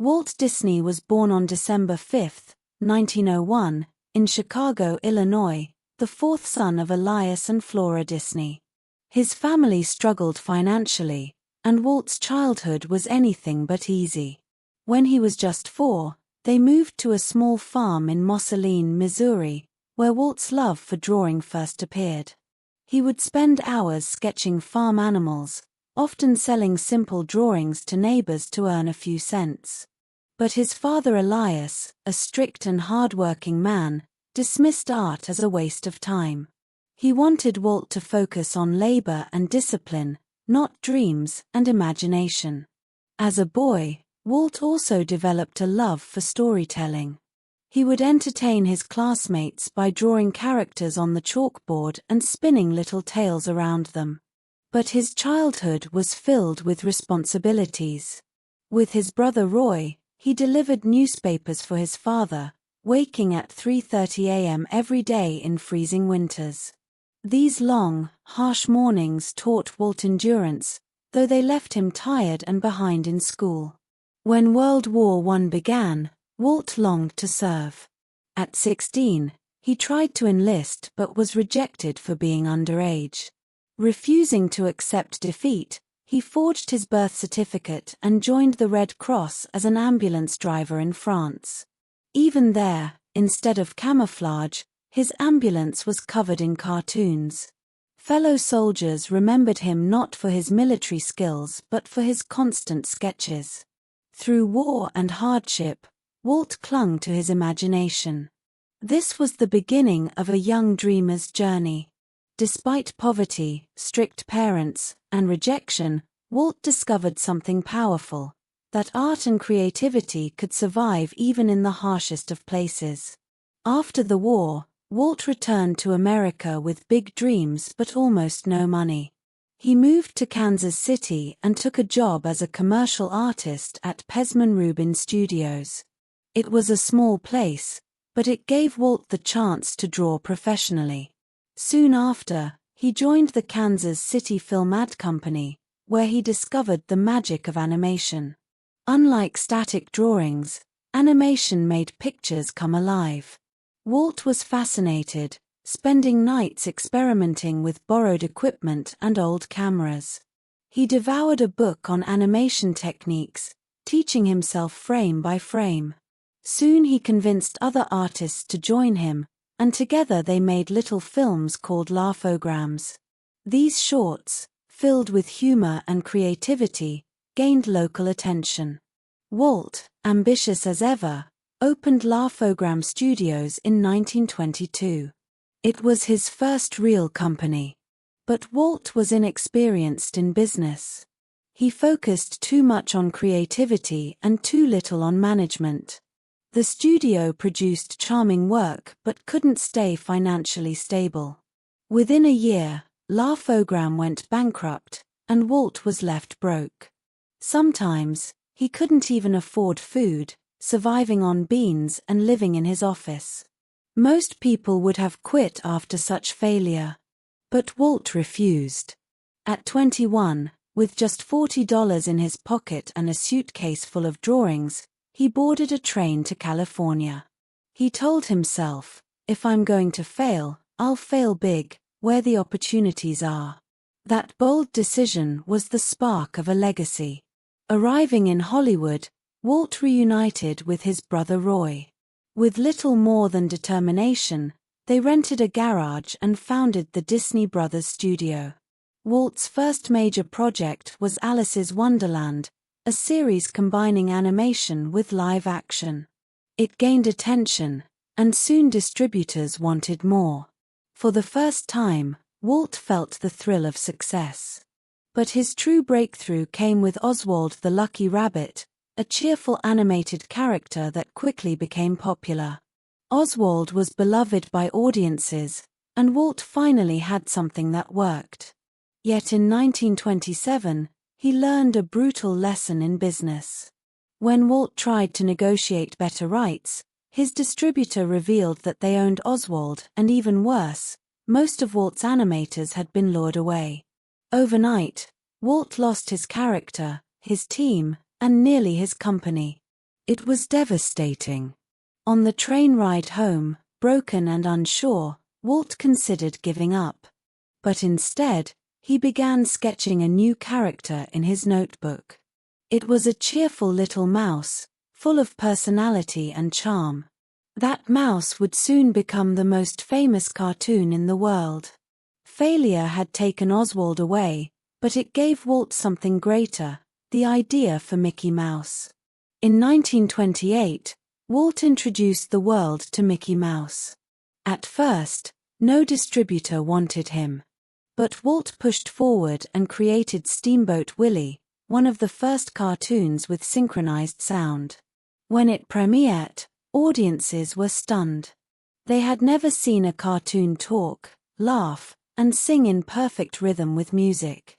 Walt Disney was born on December 5, 1901, in Chicago, Illinois, the fourth son of Elias and Flora Disney. His family struggled financially, and Walt's childhood was anything but easy. When he was just 4, they moved to a small farm in Mosaline, Missouri, where Walt's love for drawing first appeared. He would spend hours sketching farm animals, often selling simple drawings to neighbors to earn a few cents. But his father Elias, a strict and hard-working man, dismissed art as a waste of time. He wanted Walt to focus on labor and discipline, not dreams and imagination. As a boy, Walt also developed a love for storytelling. He would entertain his classmates by drawing characters on the chalkboard and spinning little tales around them. But his childhood was filled with responsibilities. With his brother Roy, he delivered newspapers for his father, waking at 3:30 a.m. every day in freezing winters. These long, harsh mornings taught Walt endurance, though they left him tired and behind in school. When World War I began, Walt longed to serve. At 16, he tried to enlist but was rejected for being underage. Refusing to accept defeat, he forged his birth certificate and joined the Red Cross as an ambulance driver in France. Even there, instead of camouflage, his ambulance was covered in cartoons. Fellow soldiers remembered him not for his military skills but for his constant sketches. Through war and hardship, Walt clung to his imagination. This was the beginning of a young dreamer's journey. Despite poverty, strict parents, and rejection, Walt discovered something powerful, that art and creativity could survive even in the harshest of places. After the war, Walt returned to America with big dreams but almost no money. He moved to Kansas City and took a job as a commercial artist at Pesman Rubin Studios. It was a small place, but it gave Walt the chance to draw professionally. Soon after, he joined the Kansas City Film Ad Company, where he discovered the magic of animation. Unlike static drawings, animation made pictures come alive. Walt was fascinated, spending nights experimenting with borrowed equipment and old cameras. He devoured a book on animation techniques, teaching himself frame by frame. Soon he convinced other artists to join him, and together they made little films called laughograms. These shorts, filled with humor and creativity, gained local attention. Walt, ambitious as ever, opened Laughogram Studios in 1922. It was his first real company. But Walt was inexperienced in business. He focused too much on creativity and too little on management. The studio produced charming work but couldn't stay financially stable. Within a year, Laughogram went bankrupt, and Walt was left broke. Sometimes, he couldn't even afford food, surviving on beans and living in his office. Most people would have quit after such failure. But Walt refused. At 21, with just $40 in his pocket and a suitcase full of drawings, he boarded a train to California. He told himself, "If I'm going to fail, I'll fail big, where the opportunities are." That bold decision was the spark of a legacy. Arriving in Hollywood, Walt reunited with his brother Roy. With little more than determination, they rented a garage and founded the Disney Brothers Studio. Walt's first major project was Alice's Wonderland, a series combining animation with live action. It gained attention, and soon distributors wanted more. For the first time, Walt felt the thrill of success. But his true breakthrough came with Oswald the Lucky Rabbit, a cheerful animated character that quickly became popular. Oswald was beloved by audiences, and Walt finally had something that worked. Yet in 1927, he learned a brutal lesson in business. When Walt tried to negotiate better rights, his distributor revealed that they owned Oswald, and even worse, most of Walt's animators had been lured away. Overnight, Walt lost his character, his team, and nearly his company. It was devastating. On the train ride home, broken and unsure, Walt considered giving up. But instead, he began sketching a new character in his notebook. It was a cheerful little mouse, full of personality and charm. That mouse would soon become the most famous cartoon in the world. Failure had taken Oswald away, but it gave Walt something greater, the idea for Mickey Mouse. In 1928, Walt introduced the world to Mickey Mouse. At first, no distributor wanted him. But Walt pushed forward and created Steamboat Willie, one of the first cartoons with synchronized sound. When it premiered, audiences were stunned. They had never seen a cartoon talk, laugh, and sing in perfect rhythm with music.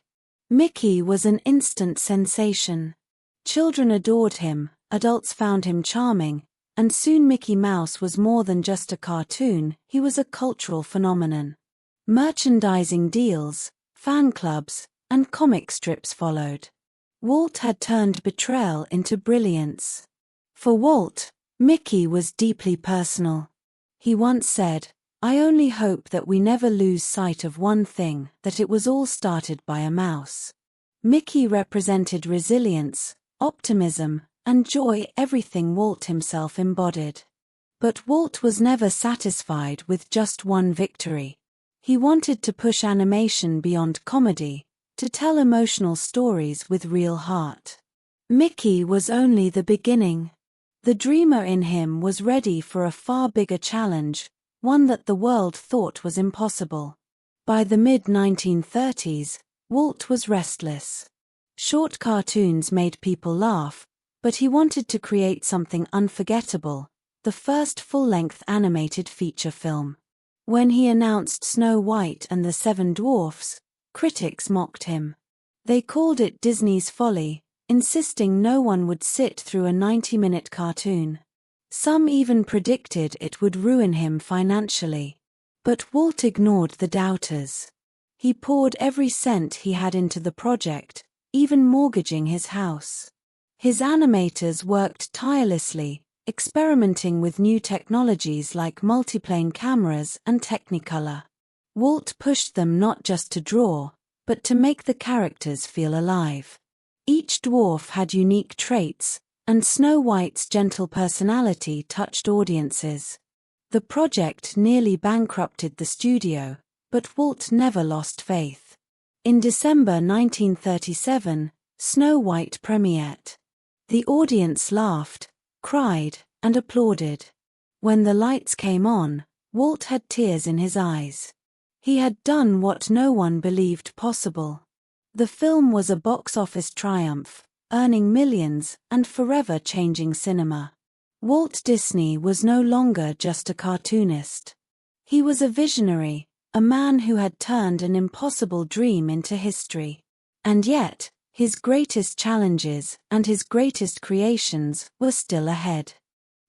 Mickey was an instant sensation. Children adored him, adults found him charming, and soon Mickey Mouse was more than just a cartoon, he was a cultural phenomenon. Merchandising deals, fan clubs, and comic strips followed. Walt had turned betrayal into brilliance. For Walt, Mickey was deeply personal. He once said, "I only hope that we never lose sight of one thing, that it was all started by a mouse." Mickey represented resilience, optimism, and joy, everything Walt himself embodied. But Walt was never satisfied with just one victory. He wanted to push animation beyond comedy, to tell emotional stories with real heart. Mickey was only the beginning. The dreamer in him was ready for a far bigger challenge, one that the world thought was impossible. By the mid-1930s, Walt was restless. Short cartoons made people laugh, but he wanted to create something unforgettable, the first full-length animated feature film. When he announced Snow White and the Seven Dwarfs, critics mocked him. They called it Disney's folly, insisting no one would sit through a 90-minute cartoon. Some even predicted it would ruin him financially. But Walt ignored the doubters. He poured every cent he had into the project, even mortgaging his house. His animators worked tirelessly, experimenting with new technologies like multiplane cameras and Technicolor. Walt pushed them not just to draw, but to make the characters feel alive. Each dwarf had unique traits, and Snow White's gentle personality touched audiences. The project nearly bankrupted the studio, but Walt never lost faith. In December 1937, Snow White premiered. The audience laughed, cried, and applauded. When the lights came on, Walt had tears in his eyes. He had done what no one believed possible. The film was a box office triumph, earning millions and forever changing cinema. Walt Disney was no longer just a cartoonist. He was a visionary, a man who had turned an impossible dream into history. And yet, his greatest challenges and his greatest creations were still ahead.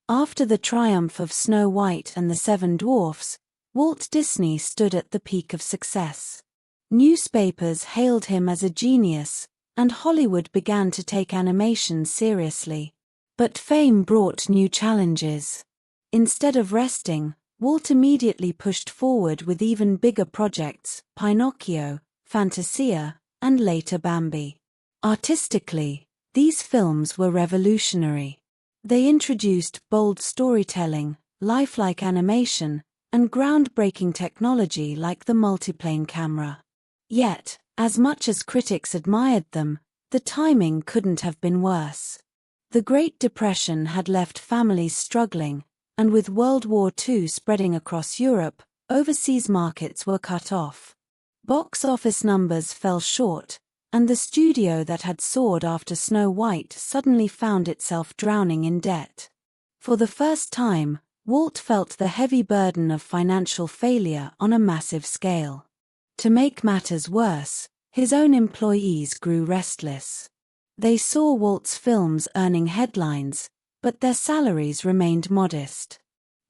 After the triumph of Snow White and the Seven Dwarfs, Walt Disney stood at the peak of success. Newspapers hailed him as a genius, and Hollywood began to take animation seriously. But fame brought new challenges. Instead of resting, Walt immediately pushed forward with even bigger projects: Pinocchio, Fantasia, and later Bambi. Artistically, these films were revolutionary. They introduced bold storytelling, lifelike animation, and groundbreaking technology like the multiplane camera. Yet, as much as critics admired them, the timing couldn't have been worse. The Great Depression had left families struggling, and with World War II spreading across Europe, overseas markets were cut off. Box office numbers fell short, and the studio that had soared after Snow White suddenly found itself drowning in debt. For the first time, Walt felt the heavy burden of financial failure on a massive scale. To make matters worse, his own employees grew restless. They saw Walt's films earning headlines, but their salaries remained modest.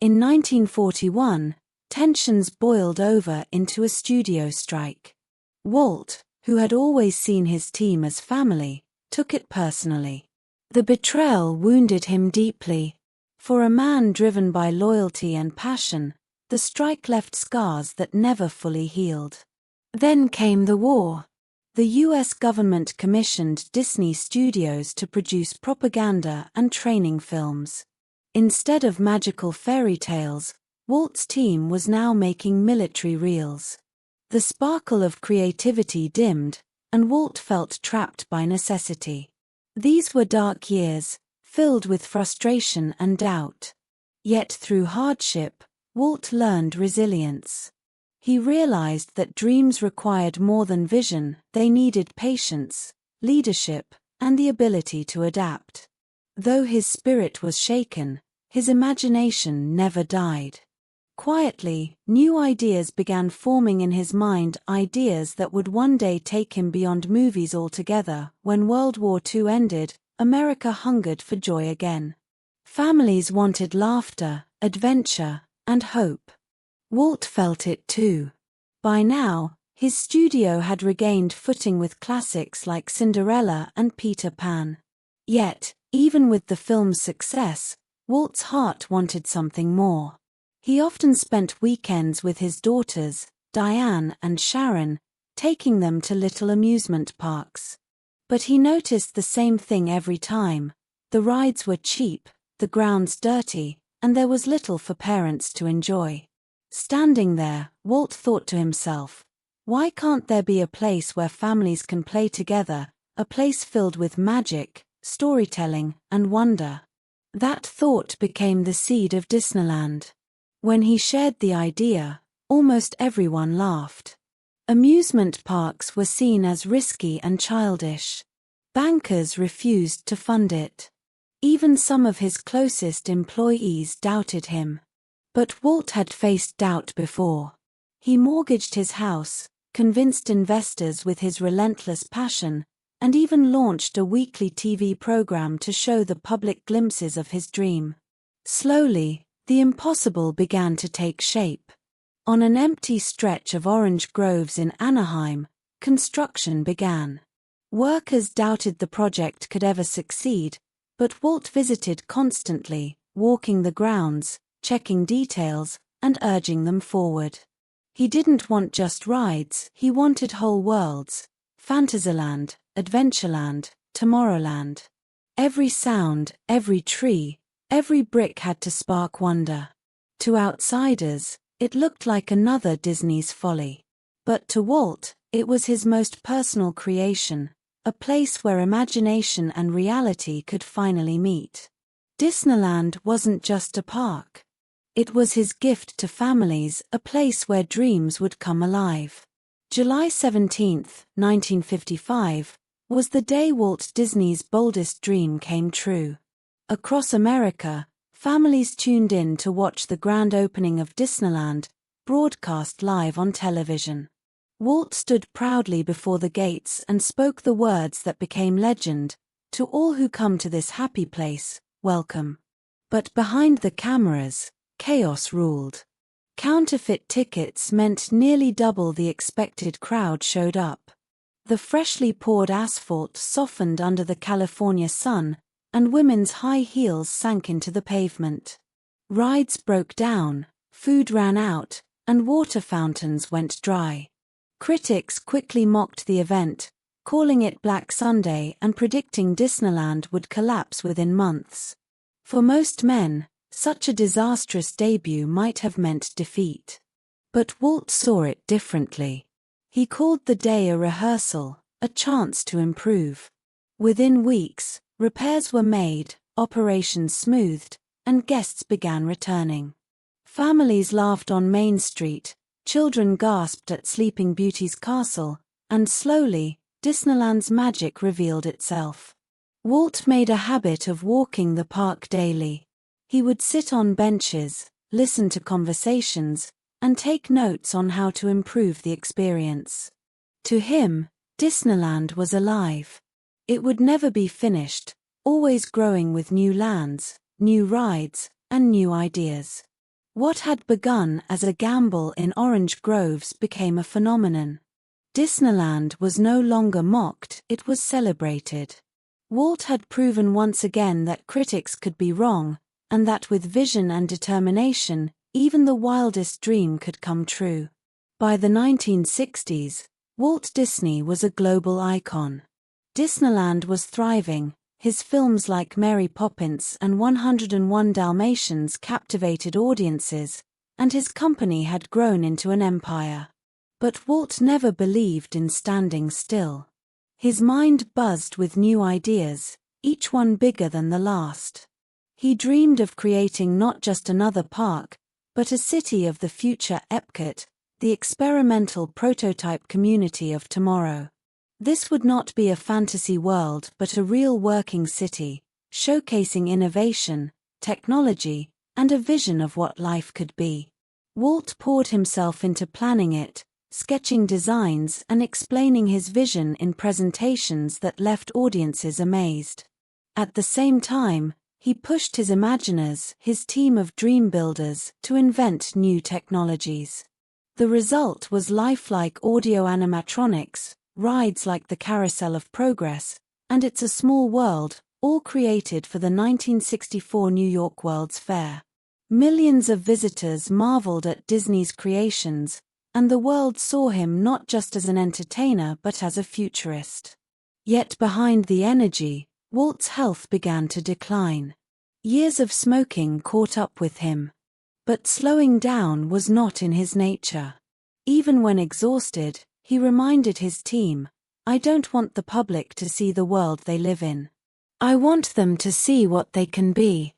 In 1941, tensions boiled over into a studio strike. Walt, who had always seen his team as family, took it personally. The betrayal wounded him deeply. For a man driven by loyalty and passion, the strike left scars that never fully healed. Then came the war. The US government commissioned Disney Studios to produce propaganda and training films. Instead of magical fairy tales, Walt's team was now making military reels. The sparkle of creativity dimmed, and Walt felt trapped by necessity. These were dark years, filled with frustration and doubt. Yet through hardship, Walt learned resilience. He realized that dreams required more than vision, they needed patience, leadership, and the ability to adapt. Though his spirit was shaken, his imagination never died. Quietly, new ideas began forming in his mind, ideas that would one day take him beyond movies altogether. When World War II ended, America hungered for joy again. Families wanted laughter, adventure, and hope. Walt felt it too. By now, his studio had regained footing with classics like Cinderella and Peter Pan. Yet, even with the film's success, Walt's heart wanted something more. He often spent weekends with his daughters, Diane and Sharon, taking them to little amusement parks. But he noticed the same thing every time. The rides were cheap, the grounds dirty, and there was little for parents to enjoy. Standing there, Walt thought to himself, why can't there be a place where families can play together, a place filled with magic, storytelling, and wonder? That thought became the seed of Disneyland. When he shared the idea, almost everyone laughed. Amusement parks were seen as risky and childish. Bankers refused to fund it. Even some of his closest employees doubted him. But Walt had faced doubt before. He mortgaged his house, convinced investors with his relentless passion, and even launched a weekly TV program to show the public glimpses of his dream. Slowly, the impossible began to take shape. On an empty stretch of orange groves in Anaheim, construction began. Workers doubted the project could ever succeed, but Walt visited constantly, walking the grounds, checking details, and urging them forward. He didn't want just rides, he wanted whole worlds. Fantasyland, Adventureland, Tomorrowland. Every sound, every tree, every brick had to spark wonder. To outsiders, it looked like another Disney's folly. But to Walt, it was his most personal creation, a place where imagination and reality could finally meet. Disneyland wasn't just a park. It was his gift to families, a place where dreams would come alive. July 17, 1955, was the day Walt Disney's boldest dream came true. Across America, families tuned in to watch the grand opening of Disneyland, broadcast live on television. Walt stood proudly before the gates and spoke the words that became legend, "To all who come to this happy place, welcome." But behind the cameras, chaos ruled. Counterfeit tickets meant nearly double the expected crowd showed up. The freshly poured asphalt softened under the California sun, and women's high heels sank into the pavement. Rides broke down, food ran out, and water fountains went dry. Critics quickly mocked the event, calling it Black Sunday and predicting Disneyland would collapse within months. For most men, such a disastrous debut might have meant defeat. But Walt saw it differently. He called the day a rehearsal, a chance to improve. Within weeks, repairs were made, operations smoothed, and guests began returning. Families laughed on Main Street, children gasped at Sleeping Beauty's castle, and slowly, Disneyland's magic revealed itself. Walt made a habit of walking the park daily. He would sit on benches, listen to conversations, and take notes on how to improve the experience. To him, Disneyland was alive. It would never be finished, always growing with new lands, new rides, and new ideas. What had begun as a gamble in orange groves became a phenomenon. Disneyland was no longer mocked, it was celebrated. Walt had proven once again that critics could be wrong, and that with vision and determination, even the wildest dream could come true. By the 1960s, Walt Disney was a global icon. Disneyland was thriving, his films like Mary Poppins and 101 Dalmatians captivated audiences, and his company had grown into an empire. But Walt never believed in standing still. His mind buzzed with new ideas, each one bigger than the last. He dreamed of creating not just another park, but a city of the future, Epcot, the experimental prototype community of tomorrow. This would not be a fantasy world but a real working city, showcasing innovation, technology, and a vision of what life could be. Walt poured himself into planning it, sketching designs and explaining his vision in presentations that left audiences amazed. At the same time, he pushed his Imaginers, his team of dream builders, to invent new technologies. The result was lifelike audio animatronics, rides like the Carousel of Progress, and It's a Small World, all created for the 1964 New York World's Fair. Millions of visitors marveled at Disney's creations, and the world saw him not just as an entertainer but as a futurist. Yet behind the energy, Walt's health began to decline. Years of smoking caught up with him. But slowing down was not in his nature. Even when exhausted, he reminded his team, "I don't want the public to see the world they live in. I want them to see what they can be."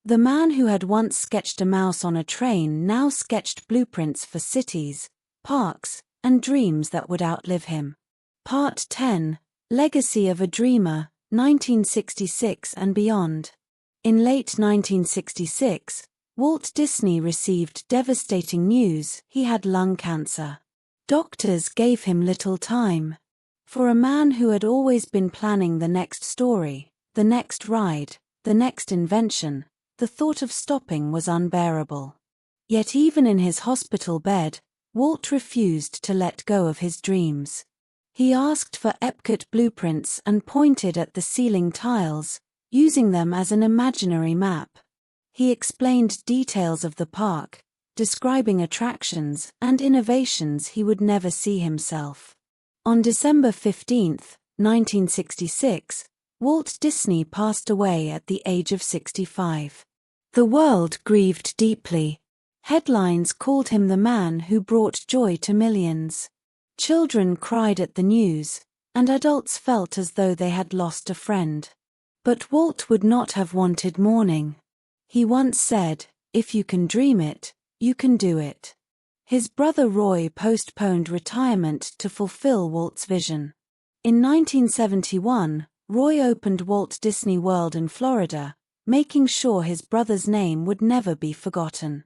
The man who had once sketched a mouse on a train now sketched blueprints for cities, parks, and dreams that would outlive him. Part 10, Legacy of a Dreamer, 1966 and Beyond. In late 1966, Walt Disney received devastating news: he had lung cancer. Doctors gave him little time. For a man who had always been planning the next story, the next ride, the next invention, the thought of stopping was unbearable. Yet even in his hospital bed, Walt refused to let go of his dreams. He asked for Epcot blueprints and pointed at the ceiling tiles, using them as an imaginary map. He explained details of the park, describing attractions and innovations he would never see himself. On December 15, 1966, Walt Disney passed away at the age of 65. The world grieved deeply. Headlines called him the man who brought joy to millions. Children cried at the news, and adults felt as though they had lost a friend. But Walt would not have wanted mourning. He once said, "If you can dream it, you can do it." His brother Roy postponed retirement to fulfill Walt's vision. In 1971, Roy opened Walt Disney World in Florida, making sure his brother's name would never be forgotten.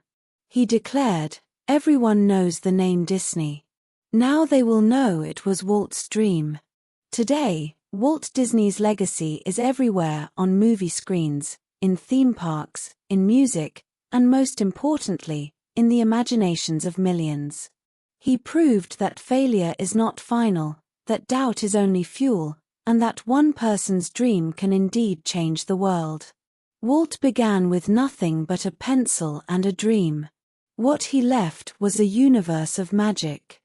He declared, "Everyone knows the name Disney. Now they will know it was Walt's dream." Today, Walt Disney's legacy is everywhere: on movie screens, in theme parks, in music, and most importantly, in the imaginations of millions. He proved that failure is not final, that doubt is only fuel, and that one person's dream can indeed change the world. Walt began with nothing but a pencil and a dream. What he left was a universe of magic.